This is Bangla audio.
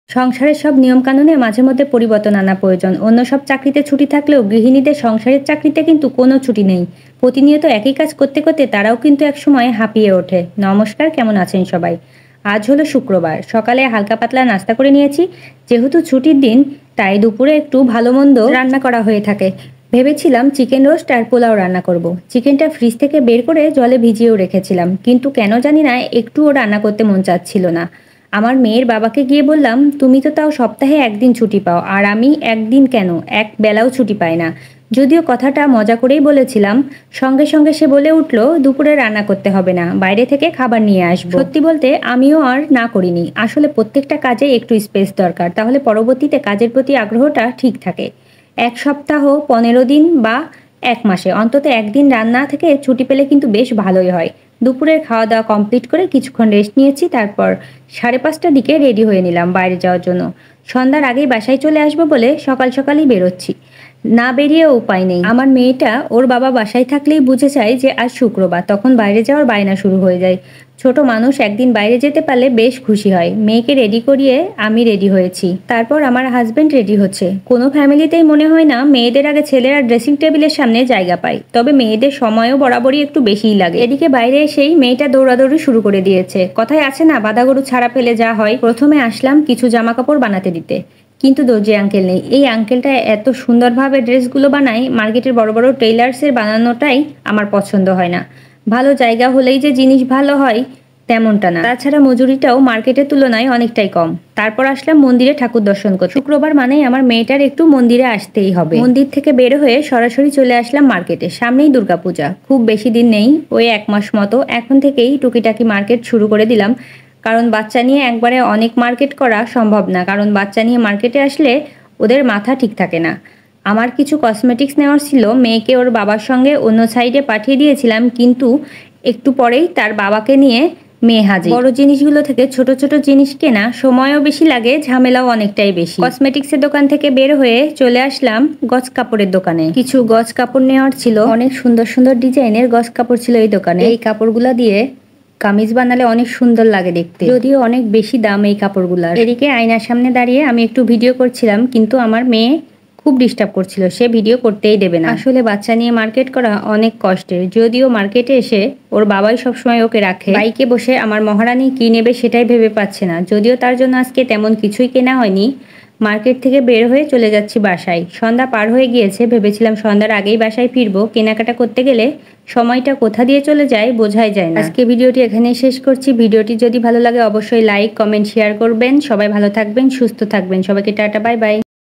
সংসারের সব নিয়মকানুনে মাঝে মধ্যে পরিবর্তন আনা প্রয়োজন। অন্য সব চাকরিতে ছুটি থাকলেও গৃহিণীদের সংসারের চাকরিতে কিন্তু কোনো ছুটি নেই। প্রতিনিয়ত একই কাজ করতে করতে তারাও কিন্তু একসময় হাঁপিয়ে ওঠে। নমস্কার, কেমন আছেন সবাই? আজ হলো শুক্রবার, সকালে হালকা পাতলা নাস্তা করে নিয়েছি। যেহেতু ছুটির দিন, তাই দুপুরে একটু ভালো মন্দ রান্না করা হয়ে থাকে। ভেবেছিলাম চিকেন রোস্ট আর পোলাও রান্না করব। চিকেনটা ফ্রিজ থেকে বের করে জলে ভিজিয়েও রেখেছিলাম, কিন্তু কেন জানি না একটুও রান্না করতে মন চাচ্ছিল না। আমার মেয়ের বাবাকে গিয়ে বললাম, তুমি তো তাও সপ্তাহে একদিন ছুটি পাও, আর আমি একদিন কেন, এক বেলাও ছুটি পাই না। যদিও কথাটা মজা করেই বলেছিলাম, সঙ্গে সঙ্গে সে বলে উঠল, দুপুরে রান্না করতে হবে না, বাইরে থেকে খাবার নিয়ে আসবো। সত্যি বলতে আমিও আর না করিনি। আসলে প্রত্যেকটা কাজে একটু স্পেস দরকার, তাহলে পরবর্তীতে কাজের প্রতি আগ্রহটা ঠিক থাকে। এক সপ্তাহ, 15 দিন বা এক মাসে অন্তত একদিন রান্না থেকে ছুটি পেলে কিন্তু বেশ ভালোই হয়। দুপুরের খাওয়া দাওয়া কমপ্লিট করে কিছুক্ষণ রেস্ট নিয়েছি, তারপর 5:30টার দিকে রেডি হয়ে নিলাম বাইরে যাওয়ার জন্য। সন্ধ্যার আগেই বাসায় চলে আসবো বলে সকাল সকালই বেরোচ্ছি। না বেরিয়ে উপায় নেই। আমার মেয়েটা ওর বাবা বাসায় থাকলেই বুঝে যায় যে আজ শুক্রবার, তখন বাইরে যাওয়ার বায়না শুরু হয়ে যায়। ছোট মানুষ একদিন বাইরে যেতে পারলে বেশ খুশি হয়। মেয়েকে রেডি করিয়ে আমি রেডি হয়েছি, তারপর আমার হাজবেন্ড রেডি হচ্ছে। কোনো ফ্যামিলিতেই মনে হয় না মেয়েদের আগে ছেলেরা ড্রেসিং টেবিলের সামনে জায়গা পায়, তবে মেয়েদের সময়ও বরাবরই একটু বেশিই লাগে। এদিকে বাইরে এসেই মেয়েটা দৌড়াদৌড়ি শুরু করে দিয়েছে। কথায় আছে না, বাঁধা গরু ছাড়া পেলে যা হয়। প্রথমে আসলাম কিছু জামা কাপড় বানাতে দিতে, কিন্তু দর্জি আঙ্কেল নেই। এই আঙ্কেলটা এত সুন্দরভাবে ড্রেসগুলো বানায়, মার্কেটের বড় বড় টেইলার্সের বানানোটাই আমার পছন্দ হয় না। ভালো জায়গা হলেই যে জিনিস ভালো হয় তেমনটা না। তাছাড়া মজুরিটাও মার্কেটের তুলনায় অনেকটাই কম। তারপর আসলাম মন্দিরে ঠাকুর দর্শন করতে। শুক্রবার মানেই আমার মেয়েটার একটু মন্দিরে আসতেই হবে। মন্দির থেকে বের হয়ে সরাসরি চলে আসলাম মার্কেটে। সামনেই দুর্গাপূজা, খুব বেশি দিন নেই, ওই 1 মাস মতো। এখন থেকেই টুকিটাকি মার্কেট শুরু করে দিলাম, কারণ বাচ্চা নিয়ে একবারে অনেক মার্কেট করা সম্ভব না, কারণ বাচ্চা নিয়ে মার্কেটে আসলে ওদের মাথা ঠিক থাকে না। আমার কিছু কসমেটিক্স নেওয়ার ছিল, মেয়েকে ওর বাবার সঙ্গে অন্য সাইডে পাঠিয়ে দিয়েছিলাম, কিন্তু একটু পরেই তার বাবাকে নিয়ে মেয়ে হাজির। বড় জিনিসগুলো থেকে ছোট ছোট জিনিস কেনা সময়ও বেশি লাগে, ঝামেলাও অনেকটাই বেশি। কসমেটিক্সের দোকান থেকে বের হয়ে চলে আসলাম গজ কাপড়ের দোকানে। কিছু গজ কাপড় নেওয়ার ছিল, অনেক সুন্দর সুন্দর ডিজাইনের গজ কাপড় ছিল এই দোকানে। এই কাপড়গুলো দিয়ে কামিজ বানালে অনেক সুন্দর লাগে দেখতে, যদিও অনেক বেশি দাম এই কাপড়গুলার। এদিকে আয়নার সামনে দাঁড়িয়ে আমি একটু ভিডিও করছিলাম, কিন্তু আমার মেয়ে খুব ডিস্টার্ব করছিল, সে ভিডিও করতেই দেবে না। আসলে বাচ্চা নিয়ে মার্কেট করা অনেক কষ্টের, যদিও মার্কেটে এসে ওর বাবাই সবসময় ওকে রাখে। বাইকে বসে আমার মহারানী কি নেবে সেটাই ভেবে পাচ্ছে না, যদিও তার জন্য আজকে তেমন কিছুই কেনা হয়নি। মার্কেট থেকে বের হয়ে চলে যাচ্ছি বাসায়। সন্ধ্যা পার হয়ে গিয়েছে, ভেবেছিলাম সন্ধ্যার আগেই বাসায় ফিরবো। কেনাকাটা করতে গেলে সময়টা কোথা দিয়ে চলে যায় বোঝাই যায় না। আজকে ভিডিওটি এখানেই শেষ করছি। ভিডিওটি যদি ভালো লাগে অবশ্যই লাইক, কমেন্ট, শেয়ার করবেন। সবাই ভালো থাকবেন, সুস্থ থাকবেন। সবাইকে টাটা, বাই বাই।